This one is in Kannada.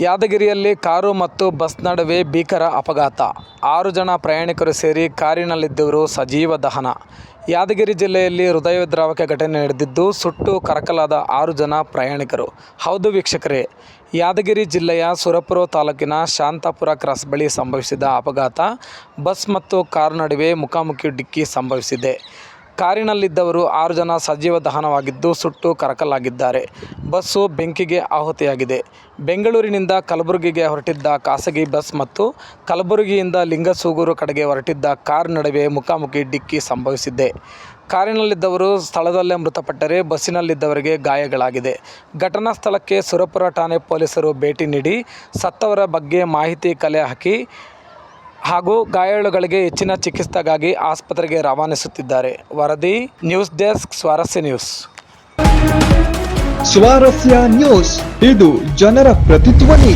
ಯಾದಗಿರಿಯಲ್ಲಿ ಕಾರು ಮತ್ತು ಬಸ್ ನಡುವೆ ಭೀಕರ ಅಪಘಾತ. 6 ಜನ ಪ್ರಯಾಣಿಕರು ಸೇರಿ ಕಾರಿನಲ್ಲಿದ್ದವರು ಸಜೀವ ದಹನ. ಯಾದಗಿರಿ ಜಿಲ್ಲೆಯಲ್ಲಿ ಹೃದಯವಿದ್ರಾವಕ ಘಟನೆ ನಡೆದಿದ್ದು, ಸುಟ್ಟು ಕರಕಲಾದ 6 ಜನ ಪ್ರಯಾಣಿಕರು. ಹೌದು ವೀಕ್ಷಕರೇ, ಯಾದಗಿರಿ ಜಿಲ್ಲೆಯ ಸುರಪುರ ತಾಲೂಕಿನ ಶಾಂತಾಪುರ ಕ್ರಾಸ್ ಬಳಿ ಸಂಭವಿಸಿದ ಅಪಘಾತ. ಬಸ್ ಮತ್ತು ಕಾರು ನಡುವೆ ಮುಖಾಮುಖಿ ಡಿಕ್ಕಿ ಸಂಭವಿಸಿದೆ. ಕಾರಿನಲ್ಲಿದ್ದವರು 6 ಜನ ಸಜೀವ ದಹನವಾಗಿದ್ದು, ಸುಟ್ಟು ಕರಕಲಾಗಿದ್ದಾರೆ. ಬಸ್ಸು ಬೆಂಕಿಗೆ ಆಹುತಿಯಾಗಿದೆ. ಬೆಂಗಳೂರಿನಿಂದ ಕಲಬುರಗಿಗೆ ಹೊರಟಿದ್ದ ಖಾಸಗಿ ಬಸ್ ಮತ್ತು ಕಲಬುರಗಿಯಿಂದ ಲಿಂಗಸೂಗೂರು ಕಡೆಗೆ ಹೊರಟಿದ್ದ ಕಾರ್ ನಡುವೆ ಮುಖಾಮುಖಿ ಡಿಕ್ಕಿ ಸಂಭವಿಸಿದೆ. ಕಾರಿನಲ್ಲಿದ್ದವರು ಸ್ಥಳದಲ್ಲೇ ಮೃತಪಟ್ಟರೆ, ಬಸ್ಸಿನಲ್ಲಿದ್ದವರಿಗೆ ಗಾಯಗಳಾಗಿದೆ. ಘಟನಾ ಸ್ಥಳಕ್ಕೆ ಸುರಪುರ ಠಾಣೆ ಪೊಲೀಸರು ಭೇಟಿ ನೀಡಿ ಸತ್ತವರ ಬಗ್ಗೆ ಮಾಹಿತಿ ಕಲೆ ಹಾಕಿ ಹಾಗೂ ಗಾಯಾಳುಗಳಿಗೆ ಹೆಚ್ಚಿನ ಚಿಕಿತ್ಸೆಗಾಗಿ ಆಸ್ಪತ್ರೆಗೆ ರವಾನಿಸುತ್ತಿದ್ದಾರೆ. ವರದಿ ನ್ಯೂಸ್ ಡೆಸ್ಕ್, ಸ್ವಾರಸ್ಯ ನ್ಯೂಸ್. ಸ್ವಾರಸ್ಯ ನ್ಯೂಸ್, ಇದು ಜನರ ಪ್ರತಿಧ್ವನಿ.